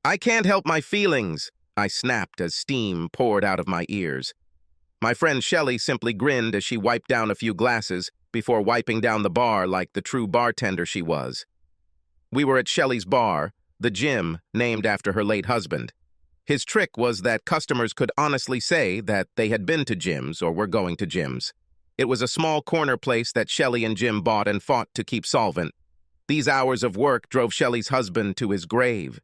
I can't help my feelings, I snapped as steam poured out of my ears. My friend Shelley simply grinned as she wiped down a few glasses before wiping down the bar like the true bartender she was. We were at Shelley's bar, the gym named after her late husband. His trick was that customers could honestly say that they had been to gyms or were going to gyms. It was a small corner place that Shelley and Jim bought and fought to keep solvent. These hours of work drove Shelley's husband to his grave.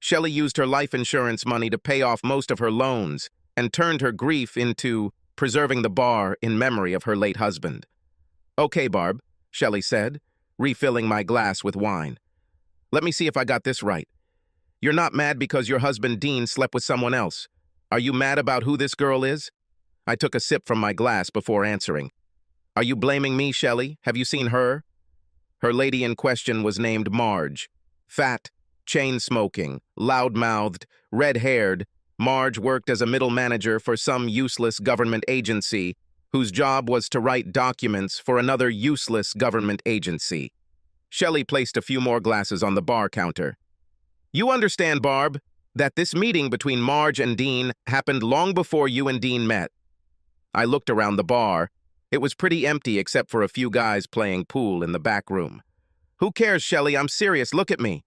Shelley used her life insurance money to pay off most of her loans and turned her grief into preserving the bar in memory of her late husband. "Okay, Barb," Shelley said, refilling my glass with wine. "Let me see if I got this right. You're not mad because your husband Dean slept with someone else. Are you mad about who this girl is?" I took a sip from my glass before answering. "Are you blaming me, Shelley? Have you seen her?" Her lady in question was named Marge. Fat, chain-smoking, loud-mouthed, red-haired, Marge worked as a middle manager for some useless government agency whose job was to write documents for another useless government agency. Shelley placed a few more glasses on the bar counter. "You understand, Barb, that this meeting between Marge and Dean happened long before you and Dean met." I looked around the bar. It was pretty empty except for a few guys playing pool in the back room. "Who cares, Shelley? I'm serious. Look at me."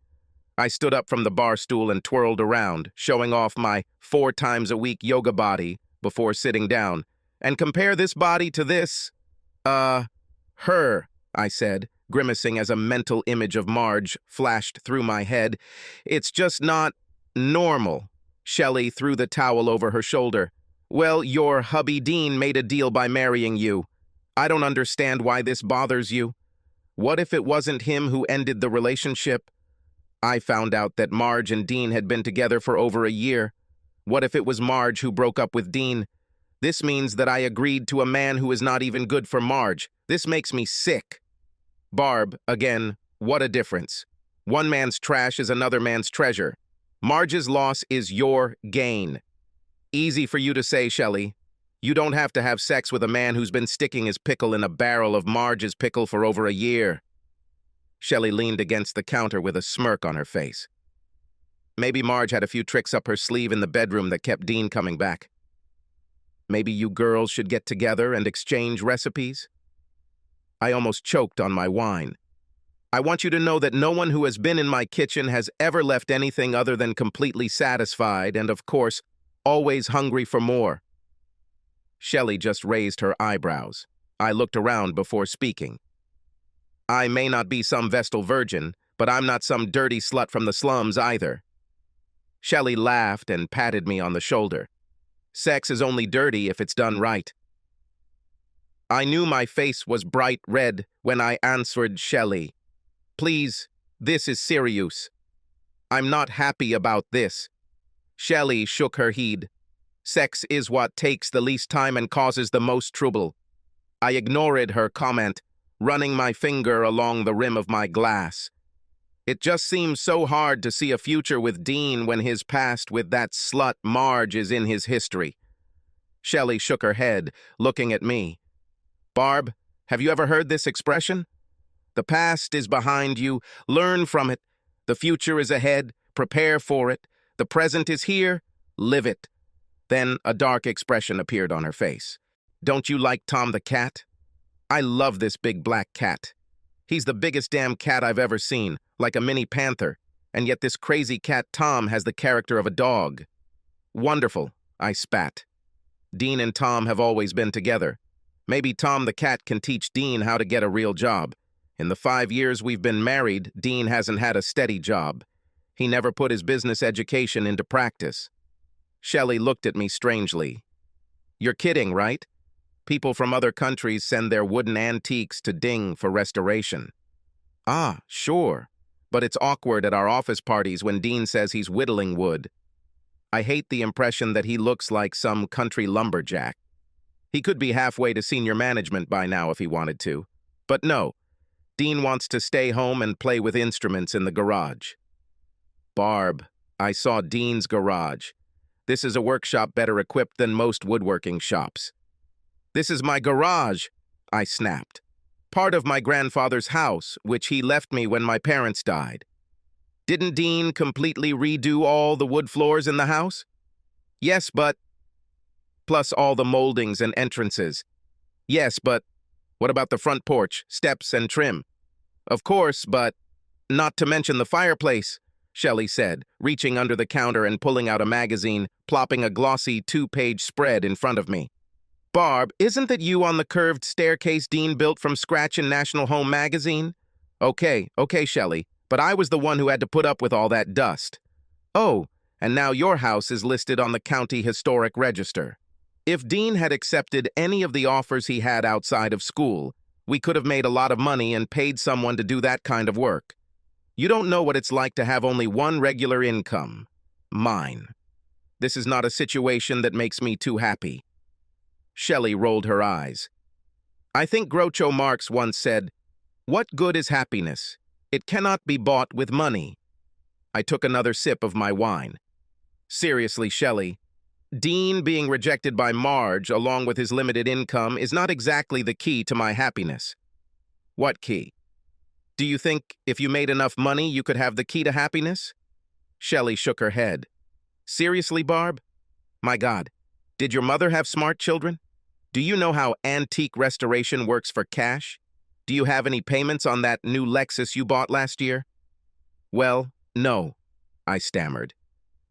I stood up from the bar stool and twirled around, showing off my 4 times-a-week yoga body before sitting down. "And compare this body to this, her," I said, grimacing as a mental image of Marge flashed through my head. "It's just not normal." Shelley threw the towel over her shoulder. "Well, your hubby Dean made a deal by marrying you. I don't understand why this bothers you. What if it wasn't him who ended the relationship? I found out that Marge and Dean had been together for over a year. What if it was Marge who broke up with Dean? This means that I agreed to a man who is not even good for Marge. This makes me sick." "Barb, again, what a difference. One man's trash is another man's treasure. Marge's loss is your gain." "Easy for you to say, Shelley. You don't have to have sex with a man who's been sticking his pickle in a barrel of Marge's pickle for over a year." Shelley leaned against the counter with a smirk on her face. "Maybe Marge had a few tricks up her sleeve in the bedroom that kept Dean coming back. Maybe you girls should get together and exchange recipes?" I almost choked on my wine. "I want you to know that no one who has been in my kitchen has ever left anything other than completely satisfied and, of course, always hungry for more." Shelley just raised her eyebrows. I looked around before speaking. "I may not be some Vestal virgin, but I'm not some dirty slut from the slums either." Shelley laughed and patted me on the shoulder. "Sex is only dirty if it's done right." I knew my face was bright red when I answered Shelley. "Please, this is serious. I'm not happy about this." Shelley shook her head. "Sex is what takes the least time and causes the most trouble." I ignored her comment, running my finger along the rim of my glass. It just seems so hard to see a future with Dean when his past with that slut Marge is in his history. Shelley shook her head, looking at me. "Barb, have you ever heard this expression? The past is behind you. Learn from it. The future is ahead. Prepare for it. The present is here. Live it." Then a dark expression appeared on her face. "Don't you like Tom the cat? I love this big black cat. He's the biggest damn cat I've ever seen, like a mini panther, and yet this crazy cat Tom has the character of a dog." "Wonderful," I spat. "Dean and Tom have always been together. Maybe Tom the cat can teach Dean how to get a real job. In the 5 years we've been married, Dean hasn't had a steady job. He never put his business education into practice." Shelley looked at me strangely. "You're kidding, right? People from other countries send their wooden antiques to Ding for restoration." "Ah, sure. But it's awkward at our office parties when Dean says he's whittling wood. I hate the impression that he looks like some country lumberjack. He could be halfway to senior management by now if he wanted to. But no, Dean wants to stay home and play with instruments in the garage." "Barb, I saw Dean's garage. This is a workshop better equipped than most woodworking shops." "This is my garage," I snapped. "Part of my grandfather's house, which he left me when my parents died." Didn't Dean completely redo all the wood floors in the house? Yes, but... Plus all the moldings and entrances. Yes, but... What about the front porch, steps, and trim? Of course, but... Not to mention the fireplace, Shelley said, reaching under the counter and pulling out a magazine, plopping a glossy 2-page spread in front of me. Barb, isn't that you on the curved staircase Dean built from scratch in National Home magazine? Okay, Shelley, but I was the one who had to put up with all that dust. Oh, and now your house is listed on the county historic register. If Dean had accepted any of the offers he had outside of school, we could have made a lot of money and paid someone to do that kind of work. You don't know what it's like to have only one regular income. Mine. This is not a situation that makes me too happy. Shelley rolled her eyes. I think Groucho Marx once said, "What good is happiness? It cannot be bought with money." I took another sip of my wine. Seriously, Shelley, Dean being rejected by Marge along with his limited income is not exactly the key to my happiness. What key? Do you think if you made enough money you could have the key to happiness? Shelley shook her head. Seriously, Barb? My God, did your mother have smart children? Do you know how antique restoration works for cash? Do you have any payments on that new Lexus you bought last year? Well, no, I stammered.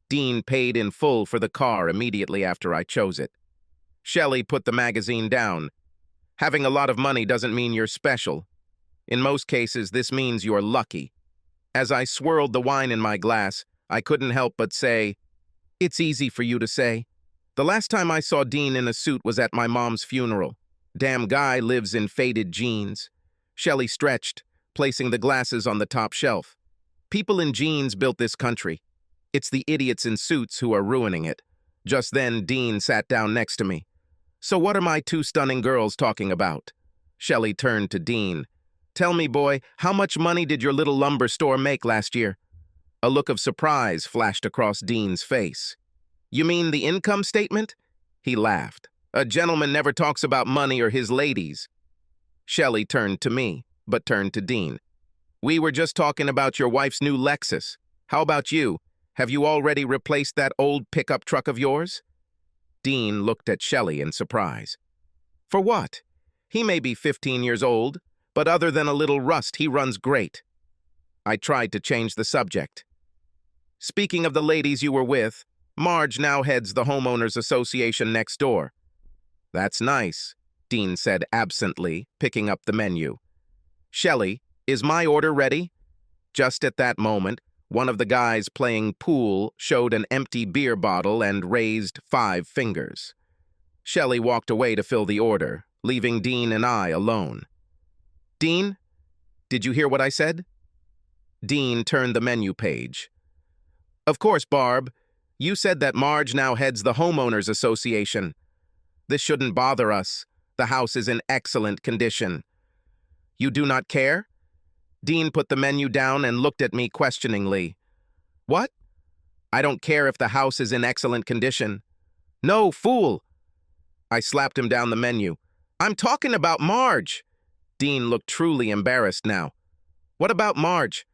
Dean paid in full for the car immediately after I chose it. Shelley put the magazine down. Having a lot of money doesn't mean you're special. In most cases, this means you're lucky. As I swirled the wine in my glass, I couldn't help but say, "It's easy for you to say. The last time I saw Dean in a suit was at my mom's funeral. Damn guy lives in faded jeans." Shelley stretched, placing the glasses on the top shelf. People in jeans built this country. It's the idiots in suits who are ruining it. Just then, Dean sat down next to me. So what are my two stunning girls talking about? Shelley turned to Dean. Tell me, boy, how much money did your little lumber store make last year? A look of surprise flashed across Dean's face. You mean the income statement? He laughed. A gentleman never talks about money or his ladies. Shelley turned to me, but turned to Dean. We were just talking about your wife's new Lexus. How about you? Have you already replaced that old pickup truck of yours? Dean looked at Shelley in surprise. For what? He may be 15 years old, but other than a little rust, he runs great. I tried to change the subject. Speaking of the ladies you were with, Marge now heads the homeowners association next door. That's nice, Dean said absently, picking up the menu. Shelley, is my order ready? Just at that moment, one of the guys playing pool showed an empty beer bottle and raised 5 fingers. Shelley walked away to fill the order, leaving Dean and I alone. Dean, did you hear what I said? Dean turned the menu page. Of course, Barb. You said that Marge now heads the homeowners association. This shouldn't bother us. The house is in excellent condition. You do not care? Dean put the menu down and looked at me questioningly. What? I don't care if the house is in excellent condition. No, fool! I slapped him down the menu. I'm talking about Marge! Dean looked truly embarrassed now. What about Marge?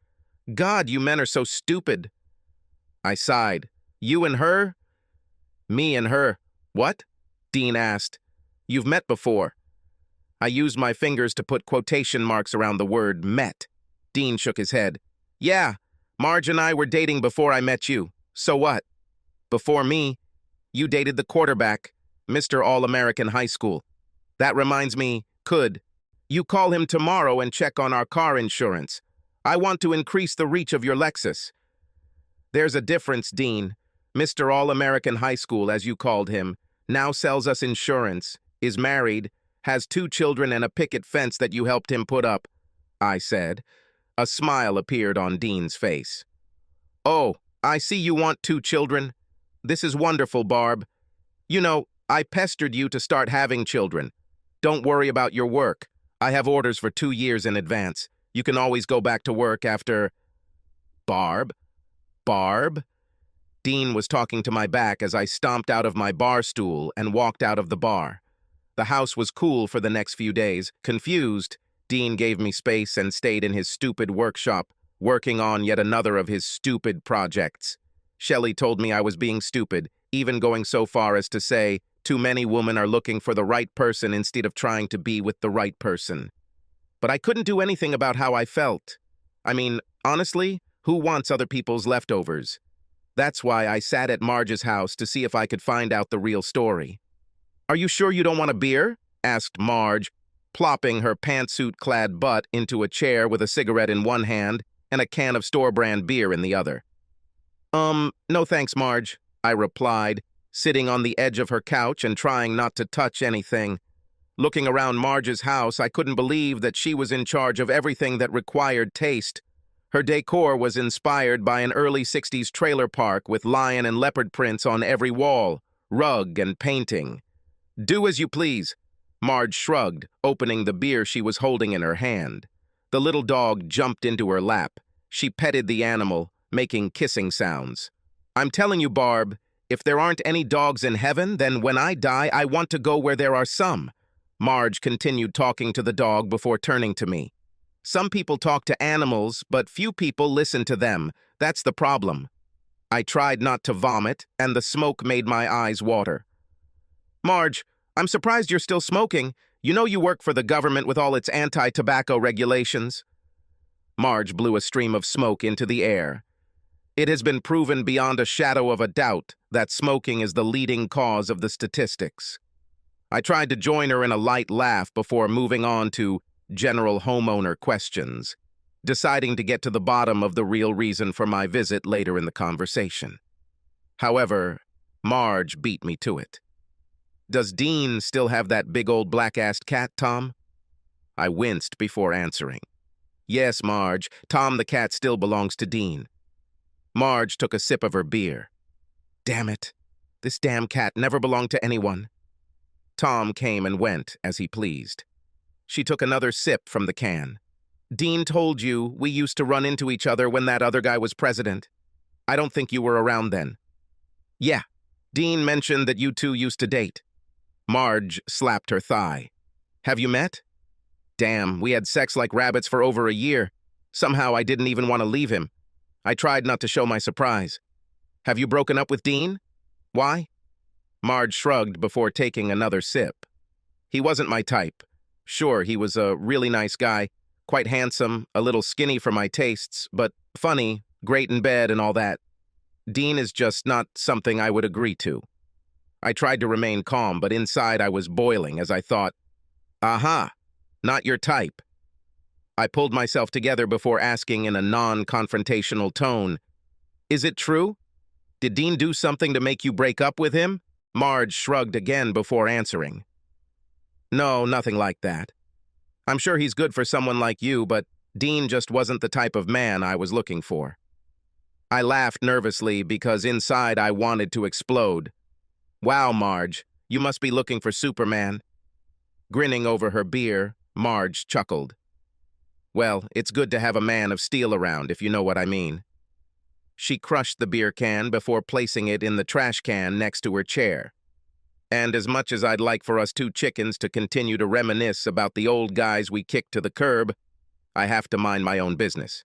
God, you men are so stupid. I sighed. You and her? Me and her. What? Dean asked. You've met before. I used my fingers to put quotation marks around the word met. Dean shook his head. Yeah, Marge and I were dating before I met you. So what? Before me, you dated the quarterback, Mr. All-American High School. That reminds me, could you call him tomorrow and check on our car insurance? I want to increase the reach of your Lexus. There's a difference, Dean. Mr. All-American High School, as you called him, now sells us insurance, is married, has 2 children and a picket fence that you helped him put up, I said. A smile appeared on Dean's face. Oh, I see you want 2 children. This is wonderful, Barb. You know, I pestered you to start having children. Don't worry about your work. I have orders for 2 years in advance. You can always go back to work after... Barb? Barb? Dean was talking to my back as I stomped out of my bar stool and walked out of the bar. The house was cool for the next few days. Confused, Dean gave me space and stayed in his stupid workshop, working on yet another of his stupid projects. Shelley told me I was being stupid, even going so far as to say, too many women are looking for the right person instead of trying to be with the right person. But I couldn't do anything about how I felt. I mean, honestly, who wants other people's leftovers? That's why I sat at Marge's house to see if I could find out the real story. "Are you sure you don't want a beer?" asked Marge, plopping her pantsuit-clad butt into a chair with a cigarette in one hand and a can of store-brand beer in the other. No thanks, Marge," I replied, sitting on the edge of her couch and trying not to touch anything. Looking around Marge's house, I couldn't believe that she was in charge of everything that required taste. Her decor was inspired by an early 60s trailer park with lion and leopard prints on every wall, rug, and painting. "Do as you please," Marge shrugged, opening the beer she was holding in her hand. The little dog jumped into her lap. She petted the animal, making kissing sounds. "I'm telling you, Barb, if there aren't any dogs in heaven, then when I die, I want to go where there are some." Marge continued talking to the dog before turning to me. "Some people talk to animals, but few people listen to them. That's the problem." I tried not to vomit, and the smoke made my eyes water. "Marge, I'm surprised you're still smoking. You know you work for the government with all its anti-tobacco regulations." Marge blew a stream of smoke into the air. "It has been proven beyond a shadow of a doubt that smoking is the leading cause of the statistics." I tried to join her in a light laugh before moving on to general homeowner questions, deciding to get to the bottom of the real reason for my visit later in the conversation. However, Marge beat me to it. "Does Dean still have that big old black-assed cat, Tom?" I winced before answering. "Yes, Marge, Tom the cat still belongs to Dean." Marge took a sip of her beer. "Damn it, this damn cat never belonged to anyone." Tom came and went as he pleased. She took another sip from the can. "Dean told you we used to run into each other when that other guy was president. I don't think you were around then." "Yeah, Dean mentioned that you two used to date." Marge slapped her thigh. "Have you met?" "Damn, we had sex like rabbits for over a year. Somehow I didn't even want to leave him. I tried not to show my surprise." "Have you broken up with Dean? Why?" Marge shrugged before taking another sip. "He wasn't my type. Sure, he was a really nice guy, quite handsome, a little skinny for my tastes, but funny, great in bed and all that. Dean is just not something I would agree to." I tried to remain calm, but inside I was boiling as I thought, "Aha, not your type." I pulled myself together before asking in a non-confrontational tone, "Is it true? Did Dean do something to make you break up with him?" Marge shrugged again before answering. "No, nothing like that. I'm sure he's good for someone like you, but Dean just wasn't the type of man I was looking for." I laughed nervously because inside I wanted to explode. "Wow, Marge, you must be looking for Superman." Grinning over her beer, Marge chuckled. "Well, it's good to have a man of steel around, if you know what I mean." She crushed the beer can before placing it in the trash can next to her chair. "And as much as I'd like for us two chickens to continue to reminisce about the old guys we kicked to the curb, I have to mind my own business.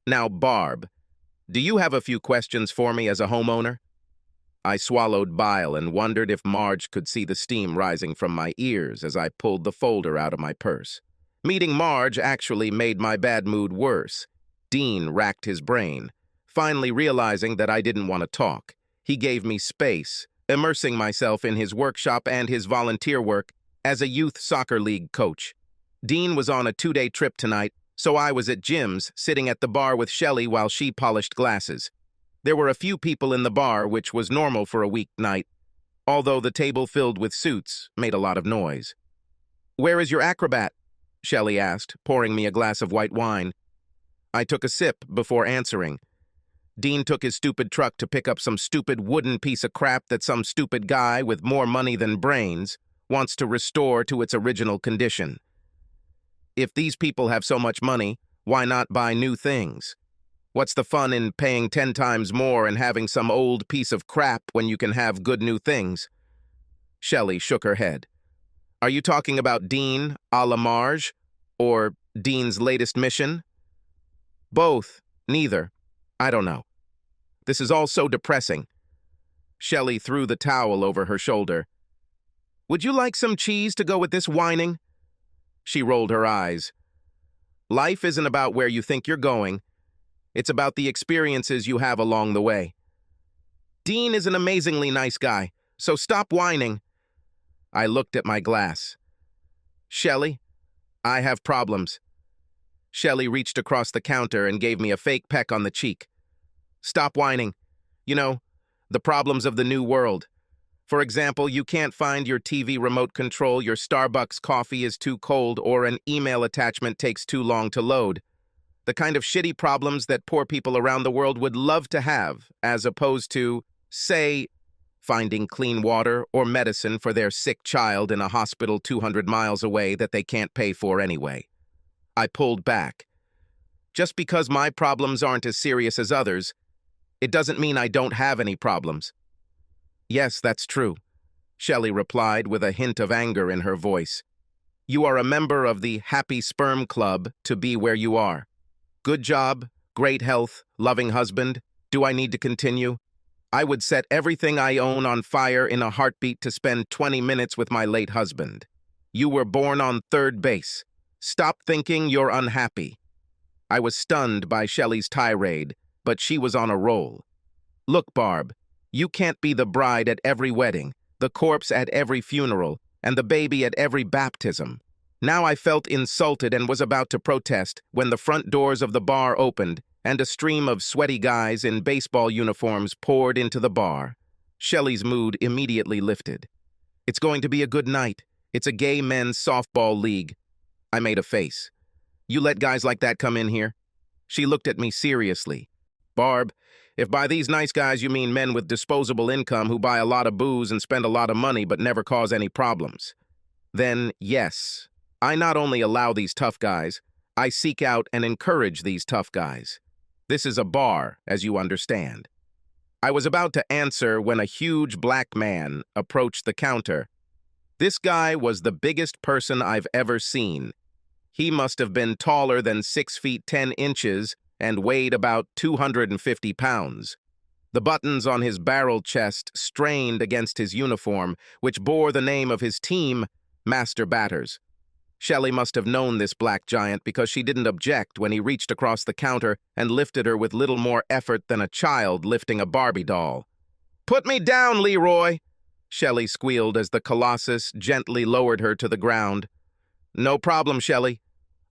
Now, Barb, do you have a few questions for me as a homeowner?" I swallowed bile and wondered if Marge could see the steam rising from my ears as I pulled the folder out of my purse. Meeting Marge actually made my bad mood worse. Dean racked his brain. Finally realizing that I didn't want to talk, he gave me space, immersing myself in his workshop and his volunteer work as a youth soccer league coach. Dean was on a 2-day trip tonight, so I was at Jim's, sitting at the bar with Shelley while she polished glasses. There were a few people in the bar, which was normal for a weeknight, although the table filled with suits made a lot of noise. "Where is your acrobat?" Shelley asked, pouring me a glass of white wine. I took a sip before answering. Dean took his stupid truck to pick up some stupid wooden piece of crap that some stupid guy with more money than brains wants to restore to its original condition. If these people have so much money, why not buy new things? What's the fun in paying 10 times more and having some old piece of crap when you can have good new things? Shelley shook her head. "Are you talking about Dean a la Marge? Or Dean's latest mission?" Both. Neither. I don't know. This is all so depressing. Shelley threw the towel over her shoulder. Would you like some cheese to go with this whining? She rolled her eyes. Life isn't about where you think you're going. It's about the experiences you have along the way. Dean is an amazingly nice guy, so stop whining. I looked at my glass. Shelley, I have problems. Shelley reached across the counter and gave me a fake peck on the cheek. Stop whining. You know, the problems of the new world. For example, you can't find your TV remote control, your Starbucks coffee is too cold, or an email attachment takes too long to load. The kind of shitty problems that poor people around the world would love to have, as opposed to, say, finding clean water or medicine for their sick child in a hospital 200 miles away that they can't pay for anyway. I pulled back. Just because my problems aren't as serious as others, it doesn't mean I don't have any problems. Yes, that's true, Shelley replied with a hint of anger in her voice. You are a member of the Happy Sperm Club to be where you are. Good job, great health, loving husband. Do I need to continue? I would set everything I own on fire in a heartbeat to spend 20 minutes with my late husband. You were born on third base. Stop thinking you're unhappy. I was stunned by Shelley's tirade, but she was on a roll. Look, Barb, you can't be the bride at every wedding, the corpse at every funeral, and the baby at every baptism. Now I felt insulted and was about to protest when the front doors of the bar opened and a stream of sweaty guys in baseball uniforms poured into the bar. Shelley's mood immediately lifted. It's going to be a good night. It's a gay men's softball league. I made a face. You let guys like that come in here? She looked at me seriously. Barb, if by these nice guys you mean men with disposable income who buy a lot of booze and spend a lot of money but never cause any problems, then yes, I not only allow these tough guys, I seek out and encourage these tough guys. This is a bar, as you understand. I was about to answer when a huge black man approached the counter. This guy was the biggest person I've ever seen. He must have been taller than 6 feet 10 inches and weighed about 250 pounds. The buttons on his barrel chest strained against his uniform, which bore the name of his team, Master Batters. Shelley must have known this black giant because she didn't object when he reached across the counter and lifted her with little more effort than a child lifting a Barbie doll. "Put me down, Leroy!" Shelley squealed as the Colossus gently lowered her to the ground. "No problem, Shelley,"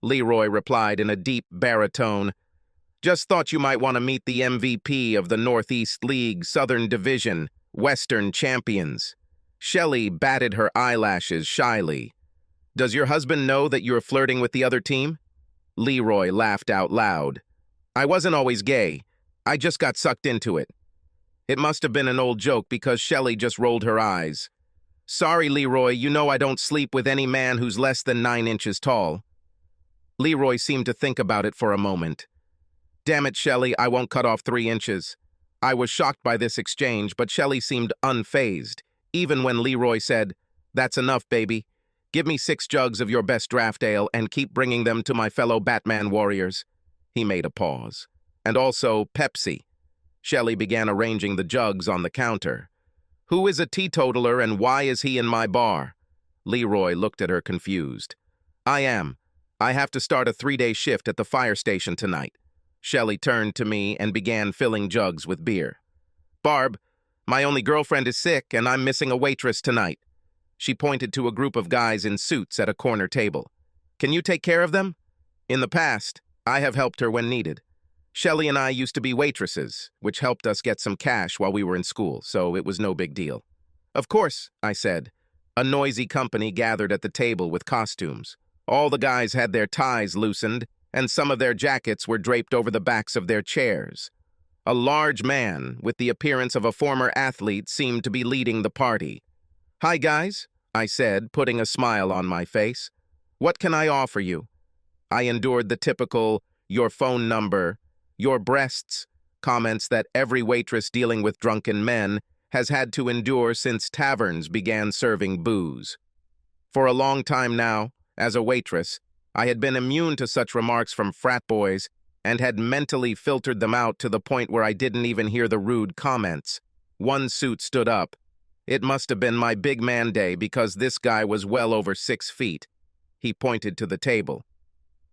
Leroy replied in a deep baritone. "Just thought you might want to meet the MVP of the Northeast League Southern Division, Western Champions." Shelley batted her eyelashes shyly. "Does your husband know that you're flirting with the other team?" Leroy laughed out loud. "I wasn't always gay. I just got sucked into it." It must have been an old joke because Shelley just rolled her eyes. "Sorry, Leroy, you know I don't sleep with any man who's less than 9 inches tall." Leroy seemed to think about it for a moment. "Damn it, Shelley, I won't cut off 3 inches." I was shocked by this exchange, but Shelley seemed unfazed, even when Leroy said, "That's enough, baby. Give me 6 jugs of your best draft ale and keep bringing them to my fellow Batman warriors." He made a pause. "And also Pepsi." Shelley began arranging the jugs on the counter. "Who is a teetotaler and why is he in my bar?" Leroy looked at her confused. "I am. I have to start a 3-day shift at the fire station tonight." Shelley turned to me and began filling jugs with beer. "Barb, my only girlfriend is sick and I'm missing a waitress tonight." She pointed to a group of guys in suits at a corner table. "Can you take care of them?" In the past, I have helped her when needed. Shelley and I used to be waitresses, which helped us get some cash while we were in school, so it was no big deal. "Of course," I said. A noisy company gathered at the table with costumes. All the guys had their ties loosened, and some of their jackets were draped over the backs of their chairs. A large man, with the appearance of a former athlete, seemed to be leading the party. "Hi, guys," I said, putting a smile on my face. "What can I offer you?" I endured the typical, "your phone number," "your breasts," comments that every waitress dealing with drunken men has had to endure since taverns began serving booze. For a long time now, as a waitress, I had been immune to such remarks from frat boys, and had mentally filtered them out to the point where I didn't even hear the rude comments. One suit stood up. It must have been my big man day because this guy was well over 6 feet. He pointed to the table.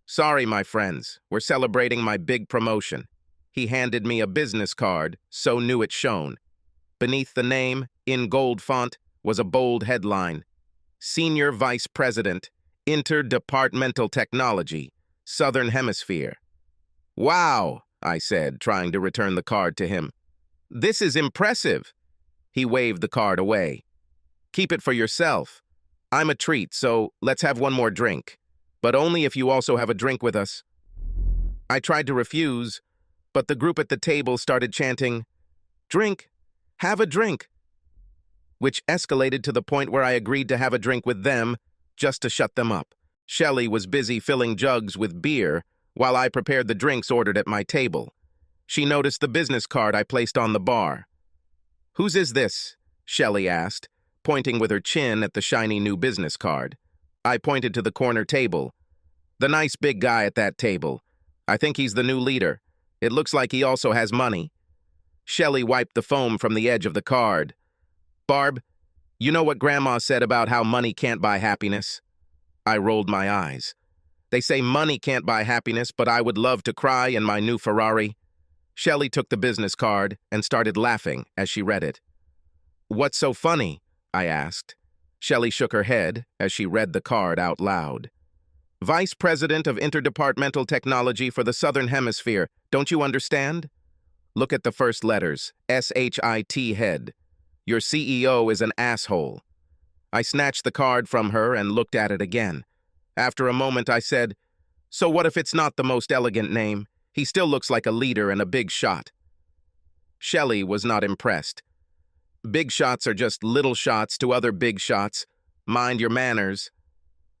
"Sorry, my friends, we're celebrating my big promotion." He handed me a business card, so new it shone. Beneath the name, in gold font, was a bold headline: Senior Vice President, Interdepartmental Technology, Southern Hemisphere. "Wow," I said, trying to return the card to him. "This is impressive." He waved the card away. "Keep it for yourself. I'm a treat, so let's have one more drink. But only if you also have a drink with us." I tried to refuse, but the group at the table started chanting, "Drink, have a drink," which escalated to the point where I agreed to have a drink with them just to shut them up. Shelley was busy filling jugs with beer while I prepared the drinks ordered at my table. She noticed the business card I placed on the bar. "Whose is this?" Shelley asked, pointing with her chin at the shiny new business card. I pointed to the corner table. "The nice big guy at that table. I think he's the new leader. It looks like he also has money." Shelley wiped the foam from the edge of the card. "Barb, you know what Grandma said about how money can't buy happiness?" I rolled my eyes. "They say money can't buy happiness, but I would love to cry in my new Ferrari." Shelley took the business card and started laughing as she read it. "What's so funny?" I asked. Shelley shook her head as she read the card out loud. "Vice President of Interdepartmental Technology for the Southern Hemisphere. Don't you understand? Look at the first letters, SHIT head. Your CEO is an asshole." I snatched the card from her and looked at it again. After a moment, I said, "So what if it's not the most elegant name? He still looks like a leader and a big shot." Shelley was not impressed. "Big shots are just little shots to other big shots. Mind your manners."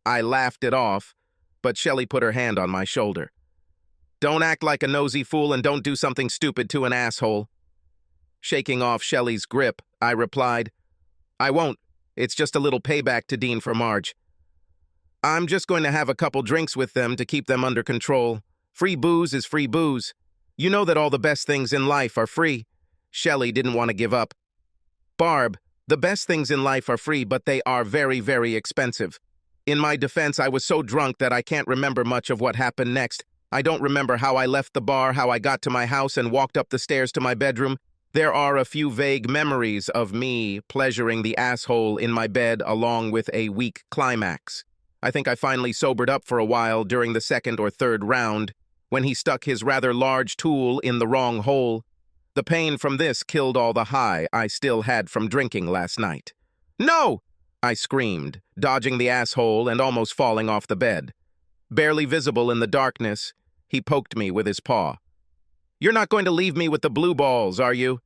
I laughed it off, but Shelley put her hand on my shoulder. "Don't act like a nosy fool and don't do something stupid to an asshole." Shaking off Shelley's grip, I replied, "I won't. It's just a little payback to Dean for Marge. I'm just going to have a couple drinks with them to keep them under control. Free booze is free booze. You know that all the best things in life are free." Shelley didn't want to give up. "Barb, the best things in life are free, but they are very, very expensive." In my defense, I was so drunk that I can't remember much of what happened next. I don't remember how I left the bar, how I got to my house and walked up the stairs to my bedroom. There are a few vague memories of me pleasuring the asshole in my bed along with a weak climax. I think I finally sobered up for a while during the second or third round, when he stuck his rather large tool in the wrong hole. The pain from this killed all the high I still had from drinking last night. "No!" I screamed, dodging the asshole and almost falling off the bed. Barely visible in the darkness, he poked me with his paw. "You're not going to leave me with the blue balls, are you?"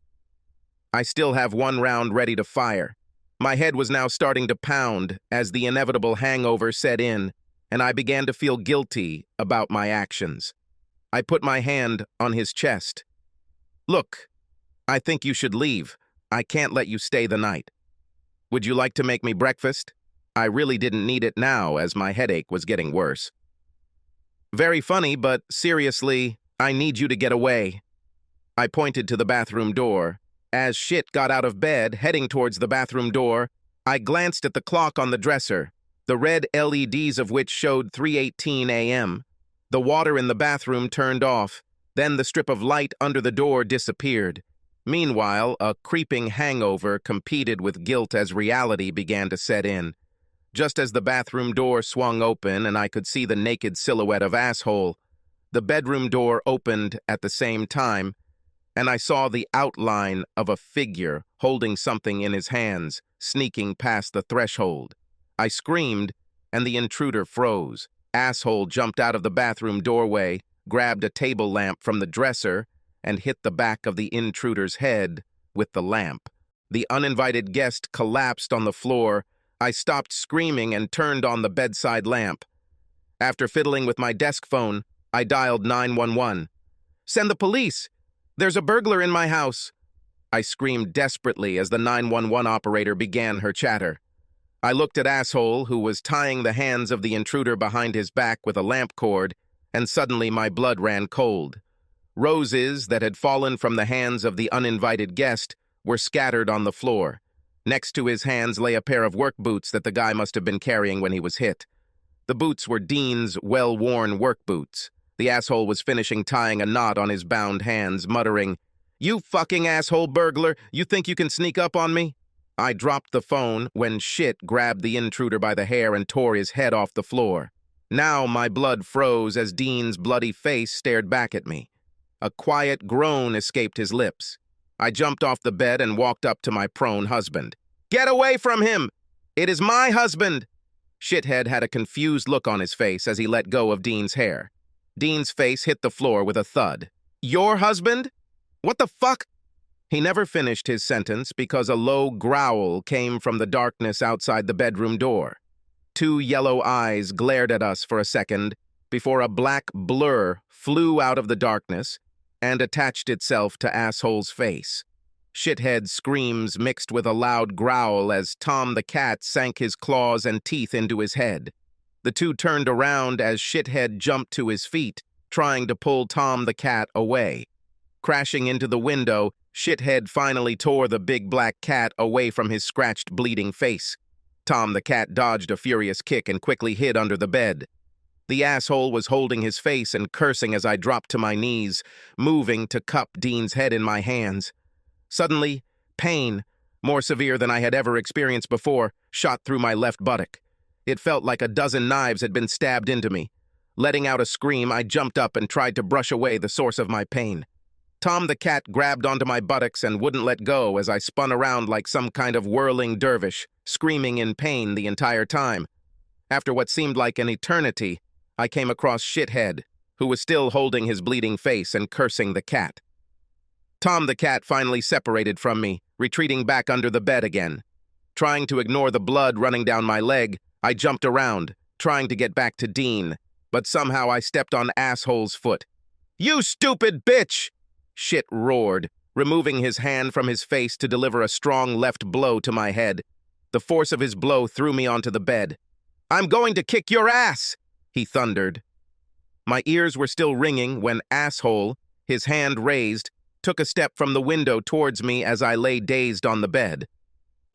I still have one round ready to fire. My head was now starting to pound as the inevitable hangover set in, and I began to feel guilty about my actions. I put my hand on his chest. "Look, I think you should leave. I can't let you stay the night. Would you like to make me breakfast?" I really didn't need it now as my headache was getting worse. "Very funny, but seriously, I need you to get away." I pointed to the bathroom door. As Shit got out of bed, heading towards the bathroom door, I glanced at the clock on the dresser, the red LEDs of which showed 3:18 a.m. The water in the bathroom turned off, then the strip of light under the door disappeared. Meanwhile, a creeping hangover competed with guilt as reality began to set in. Just as the bathroom door swung open and I could see the naked silhouette of asshole, the bedroom door opened at the same time, and I saw the outline of a figure holding something in his hands, sneaking past the threshold. I screamed, and the intruder froze. Asshole jumped out of the bathroom doorway, grabbed a table lamp from the dresser, and hit the back of the intruder's head with the lamp. The uninvited guest collapsed on the floor. I stopped screaming and turned on the bedside lamp. After fiddling with my desk phone, I dialed 911. "Send the police! There's a burglar in my house!" I screamed desperately as the 911 operator began her chatter. I looked at Asshole, who was tying the hands of the intruder behind his back with a lamp cord, and suddenly my blood ran cold. Roses that had fallen from the hands of the uninvited guest were scattered on the floor. Next to his hands lay a pair of work boots that the guy must have been carrying when he was hit. The boots were Dean's well-worn work boots. The asshole was finishing tying a knot on his bound hands, muttering, "You fucking asshole burglar, you think you can sneak up on me?" I dropped the phone when shit grabbed the intruder by the hair and tore his head off the floor. Now my blood froze as Dean's bloody face stared back at me. A quiet groan escaped his lips. I jumped off the bed and walked up to my prone husband. "Get away from him! It is my husband!" Shithead had a confused look on his face as he let go of Dean's hair. Dean's face hit the floor with a thud. "Your husband? What the fuck?" He never finished his sentence because a low growl came from the darkness outside the bedroom door. Two yellow eyes glared at us for a second before a black blur flew out of the darkness and attached itself to Asshole's face. Shithead screams mixed with a loud growl as Tom the cat sank his claws and teeth into his head. The two turned around as Shithead jumped to his feet, trying to pull Tom the cat away. Crashing into the window, Shithead finally tore the big black cat away from his scratched, bleeding face. Tom the cat dodged a furious kick and quickly hid under the bed. The asshole was holding his face and cursing as I dropped to my knees, moving to cup Dean's head in my hands. Suddenly, pain, more severe than I had ever experienced before, shot through my left buttock. It felt like a dozen knives had been stabbed into me. Letting out a scream, I jumped up and tried to brush away the source of my pain. Tom the cat grabbed onto my buttocks and wouldn't let go as I spun around like some kind of whirling dervish, screaming in pain the entire time. After what seemed like an eternity, I came across Shithead, who was still holding his bleeding face and cursing the cat. Tom the cat finally separated from me, retreating back under the bed again. Trying to ignore the blood running down my leg, I jumped around, trying to get back to Dean, but somehow I stepped on Asshole's foot. "You stupid bitch!" Shit roared, removing his hand from his face to deliver a strong left blow to my head. The force of his blow threw me onto the bed. "I'm going to kick your ass!" he thundered. My ears were still ringing when Asshole, his hand raised, took a step from the window towards me as I lay dazed on the bed.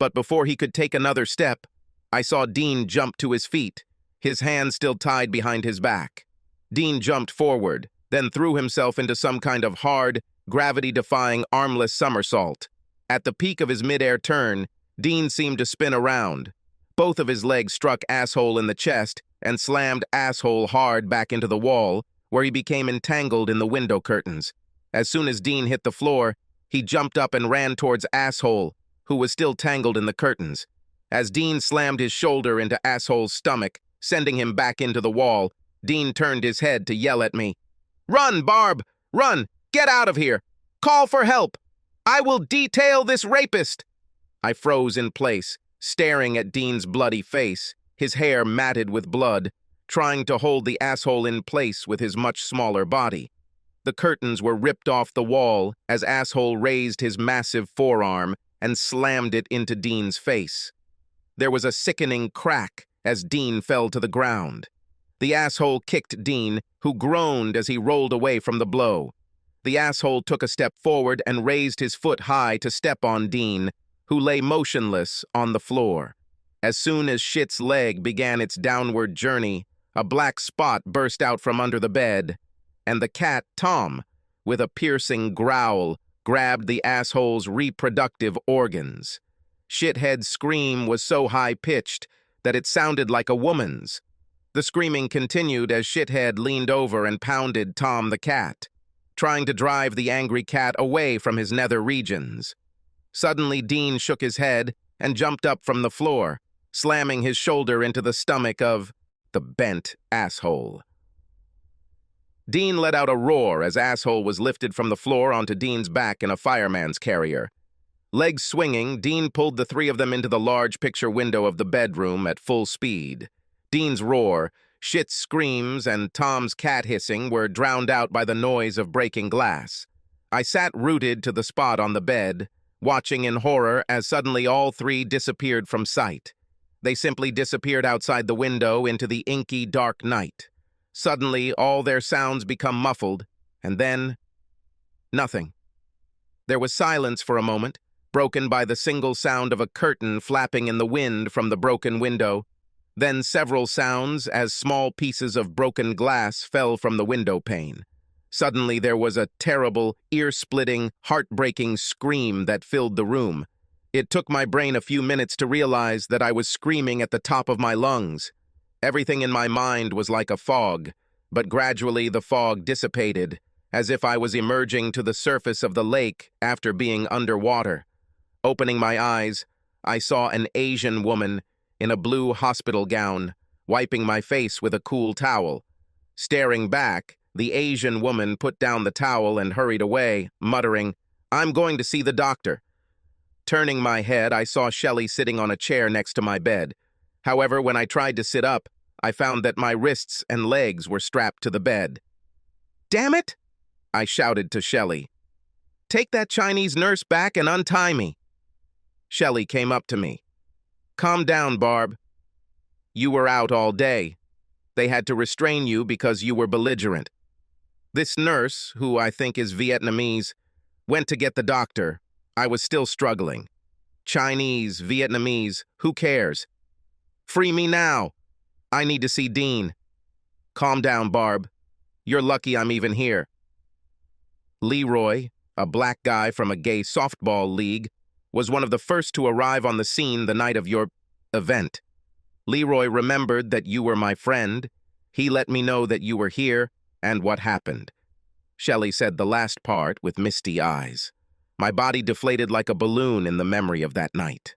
But before he could take another step, I saw Dean jump to his feet, his hand still tied behind his back. Dean jumped forward, then threw himself into some kind of hard, gravity-defying, armless somersault. At the peak of his mid-air turn, Dean seemed to spin around. Both of his legs struck Asshole in the chest and slammed Asshole hard back into the wall, where he became entangled in the window curtains. As soon as Dean hit the floor, he jumped up and ran towards Asshole, who was still tangled in the curtains. As Dean slammed his shoulder into Asshole's stomach, sending him back into the wall, Dean turned his head to yell at me. "Run, Barb! Run! Get out of here! Call for help! I will detail this rapist!" I froze in place, staring at Dean's bloody face, his hair matted with blood, trying to hold the asshole in place with his much smaller body. The curtains were ripped off the wall as Asshole raised his massive forearm and slammed it into Dean's face. There was a sickening crack as Dean fell to the ground. The asshole kicked Dean, who groaned as he rolled away from the blow. The asshole took a step forward and raised his foot high to step on Dean, who lay motionless on the floor. As soon as Shit's leg began its downward journey, a black spot burst out from under the bed, and the cat, Tom, with a piercing growl, grabbed the asshole's reproductive organs. Shithead's scream was so high-pitched that it sounded like a woman's. The screaming continued as Shithead leaned over and pounded Tom the cat, trying to drive the angry cat away from his nether regions. Suddenly, Dean shook his head and jumped up from the floor, slamming his shoulder into the stomach of the bent asshole. Dean let out a roar as Asshole was lifted from the floor onto Dean's back in a fireman's carrier. Legs swinging, Dean pulled the three of them into the large picture window of the bedroom at full speed. Dean's roar, Shit's screams, and Tom's cat hissing were drowned out by the noise of breaking glass. I sat rooted to the spot on the bed, watching in horror as suddenly all three disappeared from sight. They simply disappeared outside the window into the inky, dark night. Suddenly, all their sounds become muffled, and then nothing. There was silence for a moment, broken by the single sound of a curtain flapping in the wind from the broken window, then several sounds as small pieces of broken glass fell from the window pane. Suddenly there was a terrible, ear-splitting, heartbreaking scream that filled the room. It took my brain a few minutes to realize that I was screaming at the top of my lungs. Everything in my mind was like a fog, but gradually the fog dissipated, as if I was emerging to the surface of the lake after being underwater. Opening my eyes, I saw an Asian woman in a blue hospital gown, wiping my face with a cool towel. Staring back, the Asian woman put down the towel and hurried away, muttering, "I'm going to see the doctor." Turning my head, I saw Shelley sitting on a chair next to my bed. However, when I tried to sit up, I found that my wrists and legs were strapped to the bed. "Damn it!" I shouted to Shelley. "Take that Chinese nurse back and untie me." Shelley came up to me. "Calm down, Barb. You were out all day. They had to restrain you because you were belligerent. This nurse, who I think is Vietnamese, went to get the doctor. I was still struggling. Chinese, Vietnamese, who cares? Free me now. I need to see Dean." "Calm down, Barb. You're lucky I'm even here." Leroy, a black guy from a gay softball league, was one of the first to arrive on the scene the night of your event. Leroy remembered that you were my friend. He let me know that you were here and what happened. Shelley said the last part with misty eyes. My body deflated like a balloon in the memory of that night.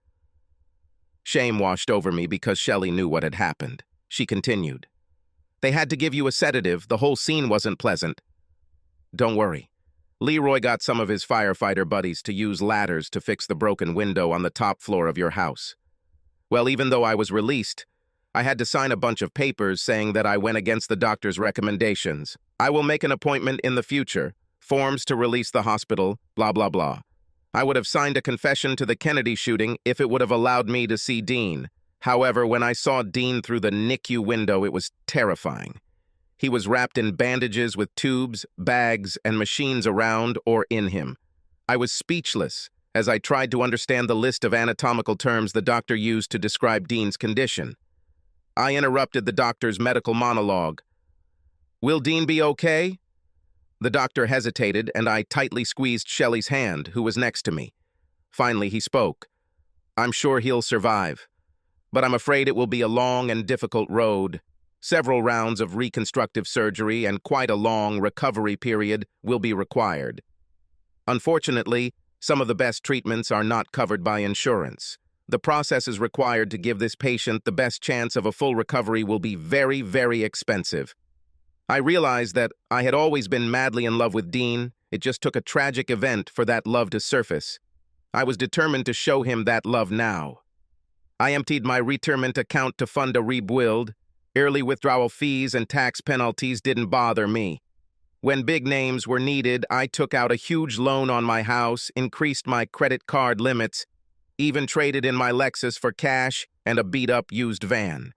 Shame washed over me because Shelley knew what had happened. She continued. "They had to give you a sedative. The whole scene wasn't pleasant." "Don't worry. Leroy got some of his firefighter buddies to use ladders to fix the broken window on the top floor of your house. Well, even though I was released, I had to sign a bunch of papers saying that I went against the doctor's recommendations. I will make an appointment in the future, forms to release the hospital, blah, blah, blah. I would have signed a confession to the Kennedy shooting if it would have allowed me to see Dean. However, when I saw Dean through the NICU window, it was terrifying. He was wrapped in bandages with tubes, bags, and machines around or in him. I was speechless as I tried to understand the list of anatomical terms the doctor used to describe Dean's condition. I interrupted the doctor's medical monologue. "Will Dean be okay?" The doctor hesitated, and I tightly squeezed Shelley's hand, who was next to me. Finally, he spoke. "I'm sure he'll survive, but I'm afraid it will be a long and difficult road. Several rounds of reconstructive surgery and quite a long recovery period will be required. Unfortunately, some of the best treatments are not covered by insurance. The processes required to give this patient the best chance of a full recovery will be very, very expensive." I realized that I had always been madly in love with Dean. It just took a tragic event for that love to surface. I was determined to show him that love now. I emptied my retirement account to fund a rebuild. Early withdrawal fees and tax penalties didn't bother me. When big names were needed, I took out a huge loan on my house, increased my credit card limits, even traded in my Lexus for cash and a beat-up used van.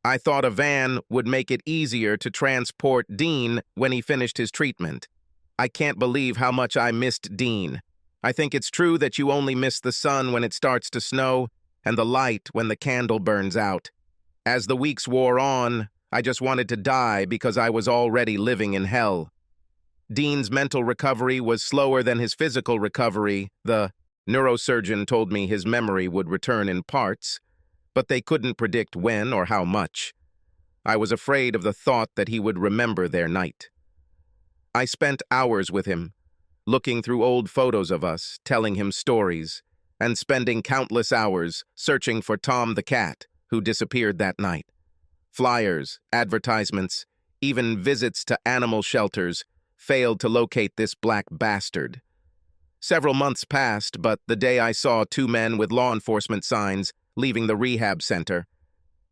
I thought a van would make it easier to transport Dean when he finished his treatment. I can't believe how much I missed Dean. I think it's true that you only miss the sun when it starts to snow and the light when the candle burns out. As the weeks wore on, I just wanted to die because I was already living in hell. Dean's mental recovery was slower than his physical recovery. The neurosurgeon told me his memory would return in parts, but they couldn't predict when or how much. I was afraid of the thought that he would remember their night. I spent hours with him, looking through old photos of us, telling him stories, and spending countless hours searching for Tom the cat, who disappeared that night. Flyers, advertisements, even visits to animal shelters failed to locate this black bastard. Several months passed, but the day I saw two men with law enforcement signs leaving the rehab center,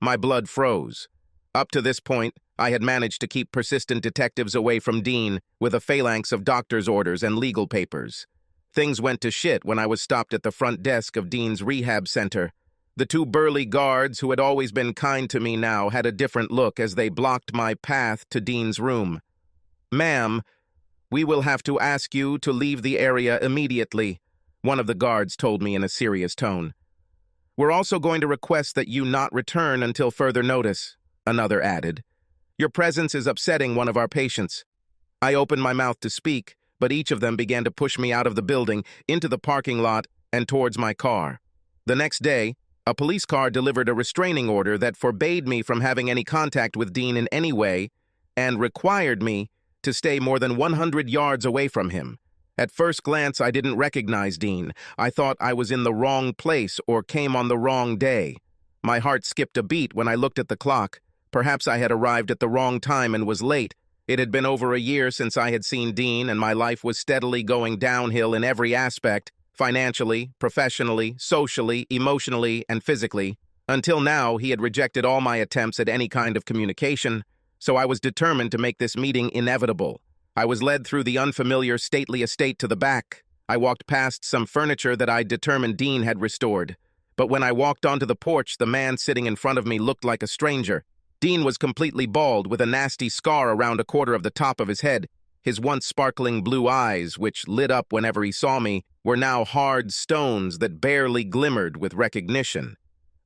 my blood froze. Up to this point, I had managed to keep persistent detectives away from Dean with a phalanx of doctor's orders and legal papers. Things went to shit when I was stopped at the front desk of Dean's rehab center. The two burly guards, who had always been kind to me now, had a different look as they blocked my path to Dean's room. "Ma'am, we will have to ask you to leave the area immediately," one of the guards told me in a serious tone. "We're also going to request that you not return until further notice," another added. "Your presence is upsetting one of our patients." I opened my mouth to speak, but each of them began to push me out of the building, into the parking lot, and towards my car. The next day, a police car delivered a restraining order that forbade me from having any contact with Dean in any way and required me to stay more than 100 yards away from him. At first glance, I didn't recognize Dean. I thought I was in the wrong place or came on the wrong day. My heart skipped a beat when I looked at the clock. Perhaps I had arrived at the wrong time and was late. It had been over a year since I had seen Dean, and my life was steadily going downhill in every aspect, financially, professionally, socially, emotionally, and physically. Until now, he had rejected all my attempts at any kind of communication, so I was determined to make this meeting inevitable. I was led through the unfamiliar, stately estate to the back. I walked past some furniture that I determined Dean had restored. But when I walked onto the porch, the man sitting in front of me looked like a stranger. Dean was completely bald, with a nasty scar around a quarter of the top of his head. His once sparkling blue eyes, which lit up whenever he saw me, were now hard stones that barely glimmered with recognition.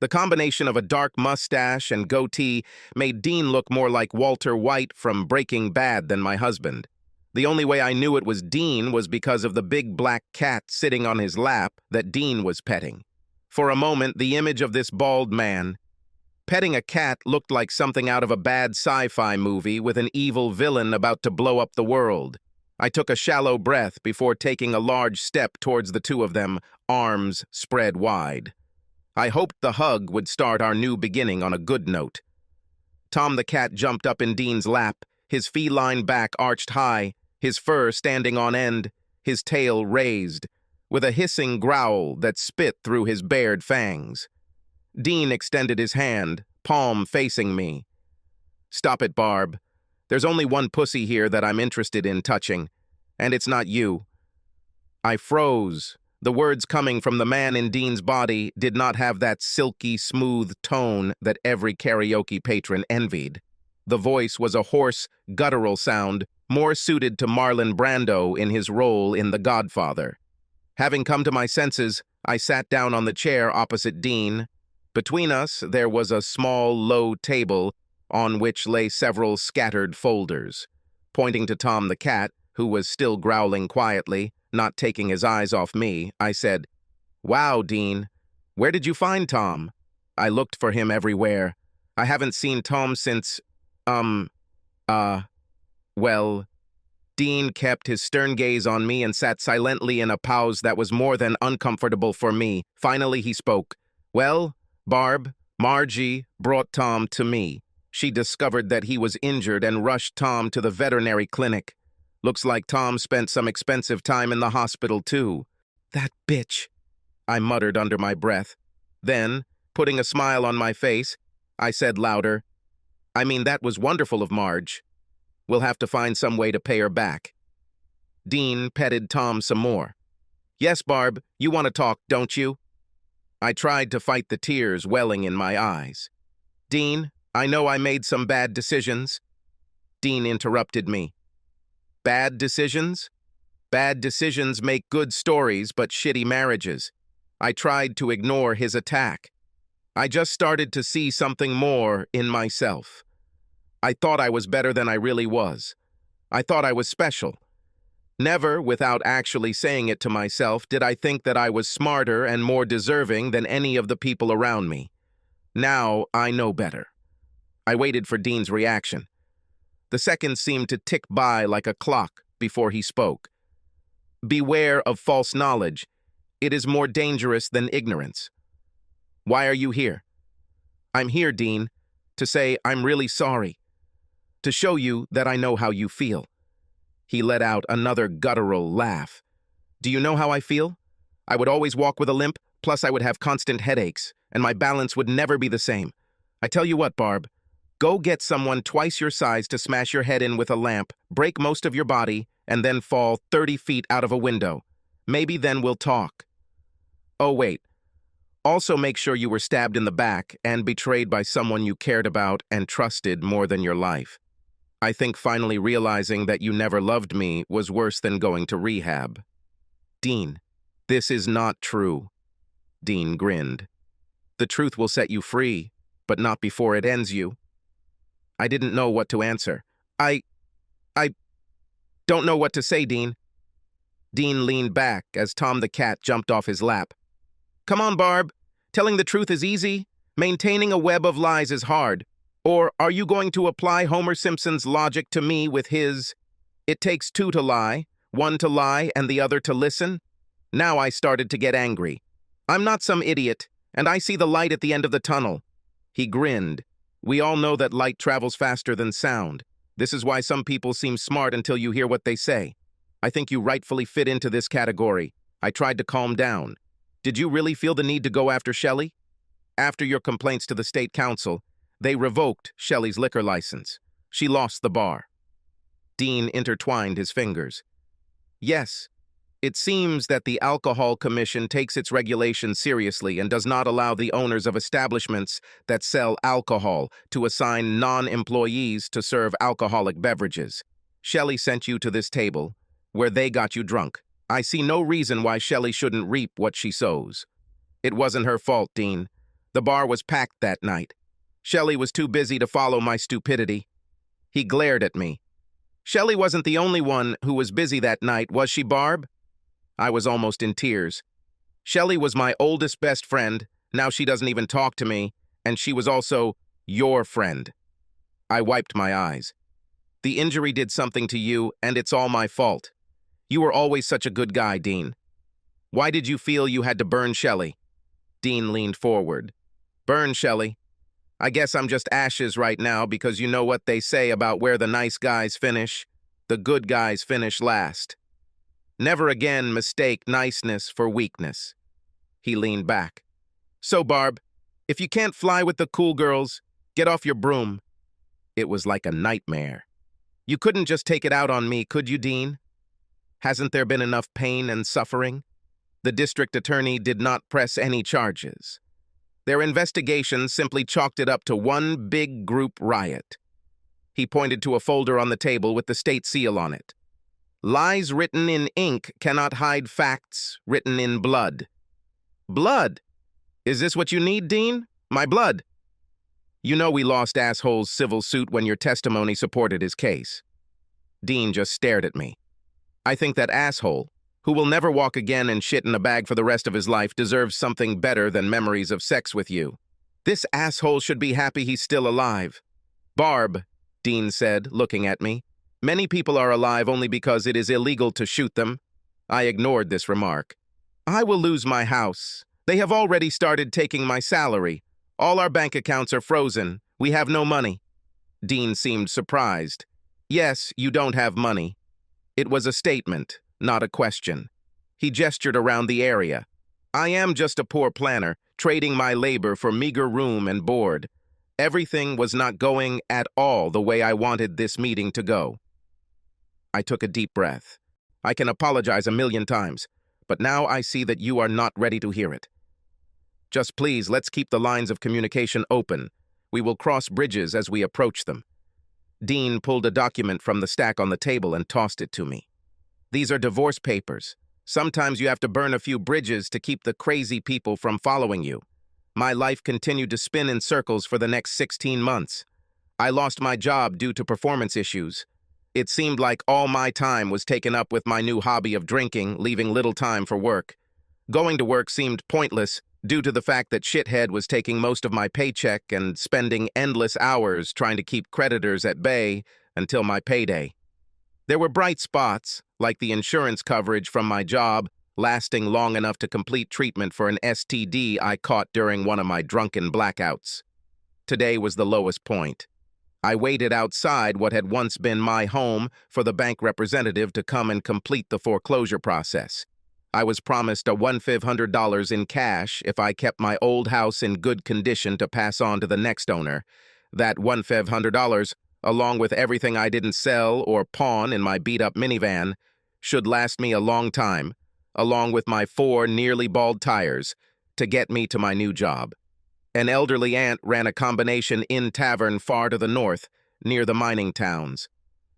The combination of a dark mustache and goatee made Dean look more like Walter White from Breaking Bad than my husband. The only way I knew it was Dean was because of the big black cat sitting on his lap that Dean was petting. For a moment, the image of this bald man petting a cat looked like something out of a bad sci-fi movie with an evil villain about to blow up the world. I took a shallow breath before taking a large step towards the two of them, arms spread wide. I hoped the hug would start our new beginning on a good note. Tom the cat jumped up in Dean's lap, his feline back arched high, his fur standing on end, his tail raised, with a hissing growl that spit through his bared fangs. Dean extended his hand, palm facing me. "Stop it, Barb. There's only one pussy here that I'm interested in touching, and it's not you." I froze. The words coming from the man in Dean's body did not have that silky, smooth tone that every karaoke patron envied. The voice was a hoarse, guttural sound, more suited to Marlon Brando in his role in The Godfather. Having come to my senses, I sat down on the chair opposite Dean. Between us, there was a small, low table on which lay several scattered folders. Pointing to Tom the cat, who was still growling quietly, not taking his eyes off me, I said, "Wow, Dean, where did you find Tom?" I looked for him everywhere. I haven't seen Tom since, well... Dean kept his stern gaze on me and sat silently in a pause that was more than uncomfortable for me. Finally, he spoke. "Well, Barb, Margie brought Tom to me. She discovered that he was injured and rushed Tom to the veterinary clinic. Looks like Tom spent some expensive time in the hospital, too." "That bitch," I muttered under my breath. Then, putting a smile on my face, I said louder, "I mean, that was wonderful of Marge. We'll have to find some way to pay her back." Dean petted Tom some more. "Yes, Barb, you want to talk, don't you?" I tried to fight the tears welling in my eyes. "Dean, I know I made some bad decisions." Dean interrupted me. "Bad decisions? Bad decisions make good stories but shitty marriages." I tried to ignore his attack. I just started to see something more in myself. I thought I was better than I really was. I thought I was special. Never, without actually saying it to myself, did I think that I was smarter and more deserving than any of the people around me. Now I know better. I waited for Dean's reaction. The seconds seemed to tick by like a clock before he spoke. "Beware of false knowledge. It is more dangerous than ignorance." "Why are you here?" "I'm here, Dean, to say I'm really sorry. To show you that I know how you feel." He let out another guttural laugh. "Do you know how I feel? I would always walk with a limp, plus I would have constant headaches, and my balance would never be the same. I tell you what, Barb, go get someone twice your size to smash your head in with a lamp, break most of your body, and then fall 30 feet out of a window. Maybe then we'll talk." "Oh, wait. Also, make sure you were stabbed in the back and betrayed by someone you cared about and trusted more than your life. I think finally realizing that you never loved me was worse than going to rehab. Dean, this is not true. Dean grinned. The truth will set you free, but not before it ends you. I didn't know what to answer. I don't know what to say, Dean. Dean leaned back as Tom the cat jumped off his lap. Come on, Barb. Telling the truth is easy. Maintaining a web of lies is hard. Or are you going to apply Homer Simpson's logic to me with his, it takes two to lie, one to lie and the other to listen? Now I started to get angry. I'm not some idiot, and I see the light at the end of the tunnel. He grinned. We all know that light travels faster than sound. This is why some people seem smart until you hear what they say. I think you rightfully fit into this category. I tried to calm down. Did you really feel the need to go after Shelley? After your complaints to the state council, they revoked Shelley's liquor license. She lost the bar. Dean intertwined his fingers. Yes, it seems that the Alcohol Commission takes its regulations seriously and does not allow the owners of establishments that sell alcohol to assign non-employees to serve alcoholic beverages. Shelley sent you to this table, where they got you drunk. I see no reason why Shelley shouldn't reap what she sows. It wasn't her fault, Dean. The bar was packed that night. Shelley was too busy to follow my stupidity. He glared at me. Shelley wasn't the only one who was busy that night, was she, Barb? I was almost in tears. Shelley was my oldest best friend. Now she doesn't even talk to me, and she was also your friend. I wiped my eyes. The injury did something to you, and it's all my fault. You were always such a good guy, Dean. Why did you feel you had to burn Shelley? Dean leaned forward. Burn Shelley? I guess I'm just ashes right now because you know what they say about where the nice guys finish. The good guys finish last. Never again mistake niceness for weakness. He leaned back. So, Barb, if you can't fly with the cool girls, get off your broom. It was like a nightmare. You couldn't just take it out on me, could you, Dean? Hasn't there been enough pain and suffering? The district attorney did not press any charges. Their investigation simply chalked it up to one big group riot. He pointed to a folder on the table with the state seal on it. Lies written in ink cannot hide facts written in blood. Blood? Is this what you need, Dean? My blood? You know we lost asshole's civil suit when your testimony supported his case. Dean just stared at me. I think that asshole, who will never walk again and shit in a bag for the rest of his life, deserves something better than memories of sex with you. This asshole should be happy he's still alive. Barb, Dean said, looking at me. Many people are alive only because it is illegal to shoot them. I ignored this remark. I will lose my house. They have already started taking my salary. All our bank accounts are frozen. We have no money. Dean seemed surprised. Yes, you don't have money. It was a statement, not a question. He gestured around the area. I am just a poor planner, trading my labor for meager room and board. Everything was not going at all the way I wanted this meeting to go. I took a deep breath. I can apologize a million times, but now I see that you are not ready to hear it. Just please, let's keep the lines of communication open. We will cross bridges as we approach them. Dean pulled a document from the stack on the table and tossed it to me. These are divorce papers. Sometimes you have to burn a few bridges to keep the crazy people from following you. My life continued to spin in circles for the next 16 months. I lost my job due to performance issues. It seemed like all my time was taken up with my new hobby of drinking, leaving little time for work. Going to work seemed pointless due to the fact that Shithead was taking most of my paycheck and spending endless hours trying to keep creditors at bay until my payday. There were bright spots, like the insurance coverage from my job, lasting long enough to complete treatment for an STD I caught during one of my drunken blackouts. Today was the lowest point. I waited outside what had once been my home for the bank representative to come and complete the foreclosure process. I was promised a $1,500 in cash if I kept my old house in good condition to pass on to the next owner. That $1,500, along with everything I didn't sell or pawn in my beat-up minivan, should last me a long time, along with my 4 nearly bald tires, to get me to my new job. An elderly aunt ran a combination inn tavern far to the north, near the mining towns.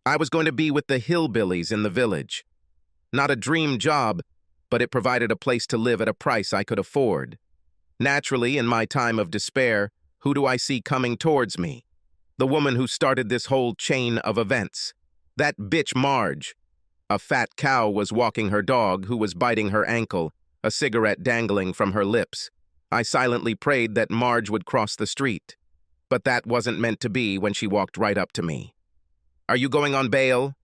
I was going to be with the hillbillies in the village. Not a dream job, but it provided a place to live at a price I could afford. Naturally, in my time of despair, who do I see coming towards me? The woman who started this whole chain of events. That bitch Marge. A fat cow was walking her dog, who was biting her ankle, a cigarette dangling from her lips. I silently prayed that Marge would cross the street. But that wasn't meant to be when she walked right up to me. "Are you going on bail?"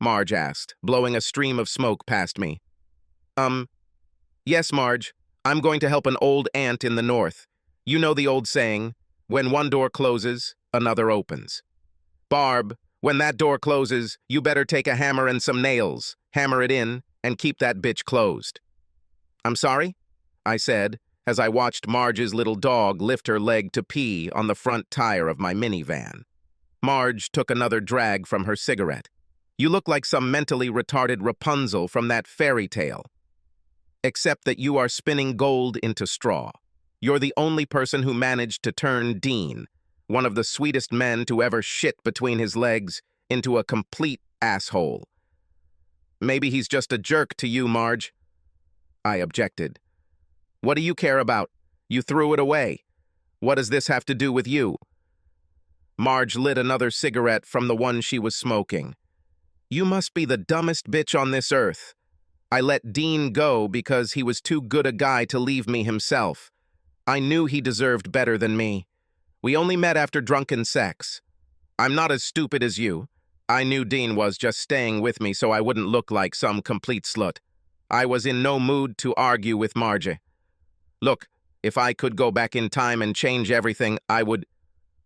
Marge asked, blowing a stream of smoke past me. Yes, Marge. I'm going to help an old aunt in the north. You know the old saying, when one door closes, another opens. Barb, when that door closes, you better take a hammer and some nails, hammer it in, and keep that bitch closed. "I'm sorry?" I said, as I watched Marge's little dog lift her leg to pee on the front tire of my minivan. Marge took another drag from her cigarette. "You look like some mentally retarded Rapunzel from that fairy tale. Except that you are spinning gold into straw. You're the only person who managed to turn Dean, one of the sweetest men to ever shit between his legs, into a complete asshole." "Maybe he's just a jerk to you, Marge." I objected. "What do you care about? You threw it away. What does this have to do with you?" Marge lit another cigarette from the one she was smoking. "You must be the dumbest bitch on this earth. I let Dean go because he was too good a guy to leave me himself. I knew he deserved better than me. We only met after drunken sex. I'm not as stupid as you. I knew Dean was just staying with me so I wouldn't look like some complete slut. I was in no mood to argue with Marge. Look, if I could go back in time and change everything, I would—"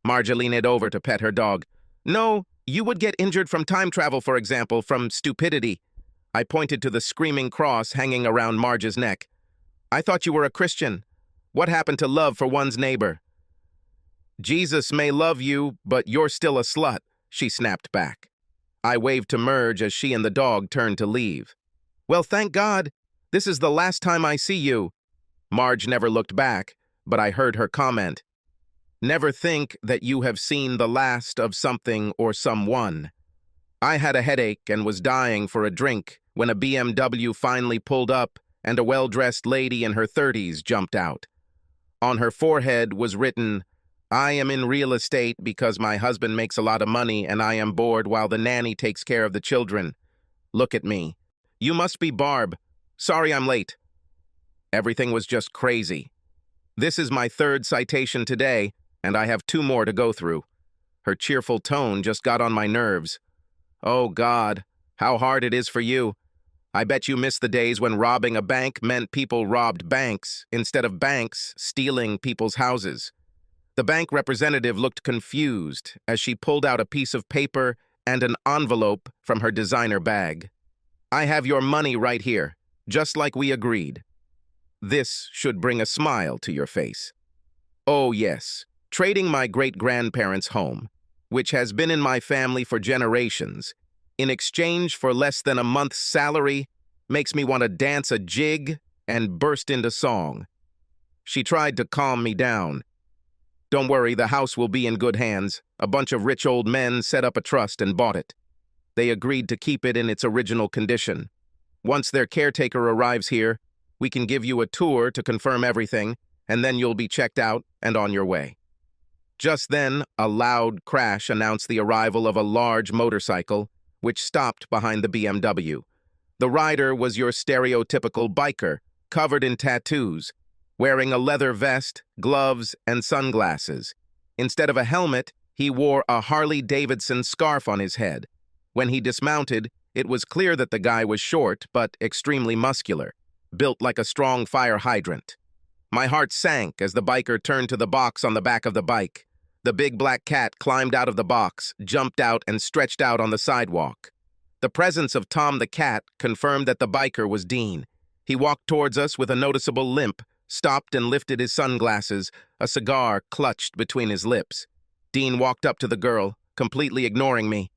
Marge leaned over to pet her dog. "No, you would get injured from time travel, for example, from stupidity." I pointed to the screaming cross hanging around Marge's neck. "I thought you were a Christian. What happened to love for one's neighbor?" "Jesus may love you, but you're still a slut," she snapped back. I waved to Marge as she and the dog turned to leave. "Well, thank God. This is the last time I see you." Marge never looked back, but I heard her comment. "Never think that you have seen the last of something or someone." I had a headache and was dying for a drink when a BMW finally pulled up and a well-dressed lady in her 30s jumped out. On her forehead was written, "I am in real estate because my husband makes a lot of money and I am bored while the nanny takes care of the children. Look at me. You must be Barb. Sorry I'm late." Everything was just crazy. This is my third citation today, and I have 2 more to go through. Her cheerful tone just got on my nerves. Oh God, how hard it is for you. I bet you miss the days when robbing a bank meant people robbed banks instead of banks stealing people's houses. The bank representative looked confused as she pulled out a piece of paper and an envelope from her designer bag. "I have your money right here, just like we agreed. This should bring a smile to your face. Oh yes, trading my great-grandparents' home, which has been in my family for generations, in exchange for less than a month's salary, makes me want to dance a jig and burst into song." She tried to calm me down. "Don't worry, the house will be in good hands. A bunch of rich old men set up a trust and bought it. They agreed to keep it in its original condition. Once their caretaker arrives here, we can give you a tour to confirm everything, and then you'll be checked out and on your way." Just then, a loud crash announced the arrival of a large motorcycle, which stopped behind the BMW. The rider was your stereotypical biker, covered in tattoos, wearing a leather vest, gloves, and sunglasses. Instead of a helmet, he wore a Harley-Davidson scarf on his head. When he dismounted, it was clear that the guy was short but extremely muscular, built like a strong fire hydrant. My heart sank as the biker turned to the box on the back of the bike. The big black cat climbed out of the box, jumped out, and stretched out on the sidewalk. The presence of Tom the cat confirmed that the biker was Dean. He walked towards us with a noticeable limp, stopped and lifted his sunglasses, a cigar clutched between his lips. Dean walked up to the girl, completely ignoring me.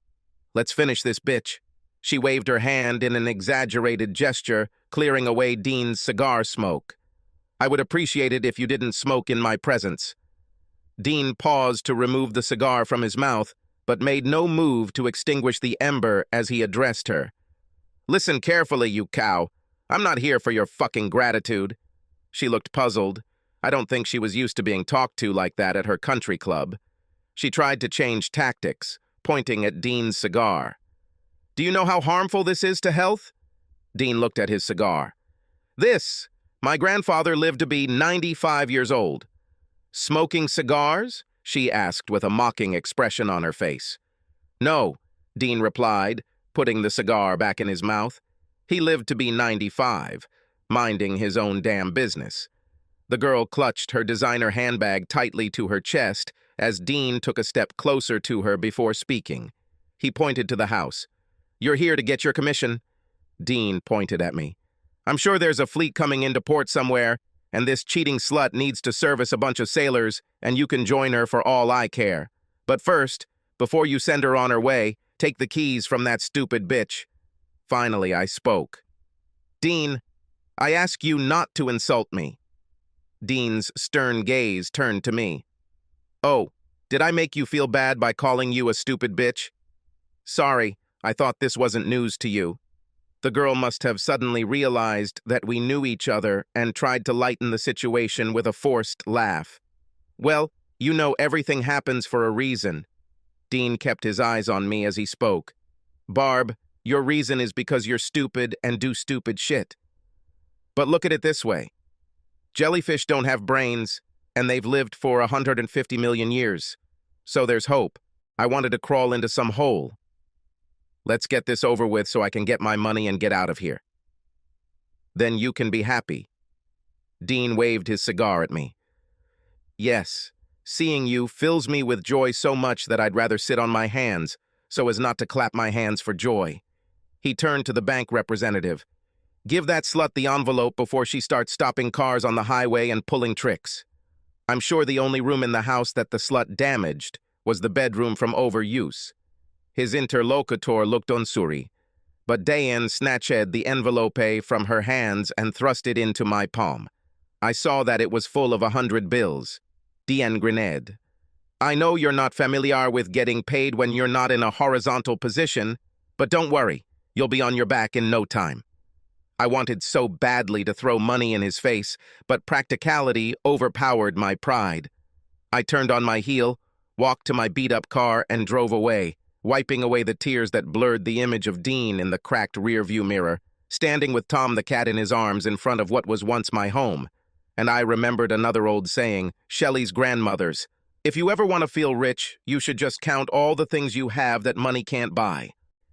"Let's finish this bitch." She waved her hand in an exaggerated gesture, clearing away Dean's cigar smoke. I would appreciate it if you didn't smoke in my presence." Dean paused to remove the cigar from his mouth, but made no move to extinguish the ember as he addressed her. "Listen carefully, you cow. I'm not here for your fucking gratitude." She looked puzzled. I don't think she was used to being talked to like that at her country club. She tried to change tactics, pointing at Dean's cigar. "Do you know how harmful this is to health?" Dean looked at his cigar. My grandfather lived to be 95 years old." "Smoking cigars?" she asked with a mocking expression on her face. "No," Dean replied, putting the cigar back in his mouth. "He lived to be 95, minding his own damn business." The girl clutched her designer handbag tightly to her chest as Dean took a step closer to her before speaking. He pointed to the house. "You're here to get your commission." Dean pointed at me. "I'm sure there's a fleet coming into port somewhere, and this cheating slut needs to service a bunch of sailors, and you can join her for all I care. But first, before you send her on her way, take the keys from that stupid bitch." Finally, I spoke. "Dean, I ask you not to insult me." Dean's stern gaze turned to me. "Oh, did I make you feel bad by calling you a stupid bitch?" "Sorry, I thought this wasn't news to you." The girl must have suddenly realized that we knew each other and tried to lighten the situation with a forced laugh. "Well, you know everything happens for a reason." Dean kept his eyes on me as he spoke. "Barb, your reason is because you're stupid and do stupid shit. But look at it this way. Jellyfish don't have brains, and they've lived for 150 million years. So there's hope. I wanted to crawl into some hole. Let's get this over with so I can get my money and get out of here. Then you can be happy." Dean waved his cigar at me. "Yes, seeing you fills me with joy so much that I'd rather sit on my hands so as not to clap my hands for joy." He turned to the bank representative. "Give that slut the envelope before she starts stopping cars on the highway and pulling tricks." I'm sure the only room in the house that the slut damaged was the bedroom from overuse. His interlocutor looked unsuri, but Dayan snatched the envelope from her hands and thrust it into my palm. I saw that it was full of 100 bills. Dien grenade. "I know you're not familiar with getting paid when you're not in a horizontal position, but don't worry, you'll be on your back in no time." I wanted so badly to throw money in his face, but practicality overpowered my pride. I turned on my heel, walked to my beat-up car, and drove away, wiping away the tears that blurred the image of Dean in the cracked rearview mirror, standing with Tom the cat in his arms in front of what was once my home. And I remembered another old saying, Shelley's grandmother's, "If you ever want to feel rich, you should just count all the things you have that money can't buy."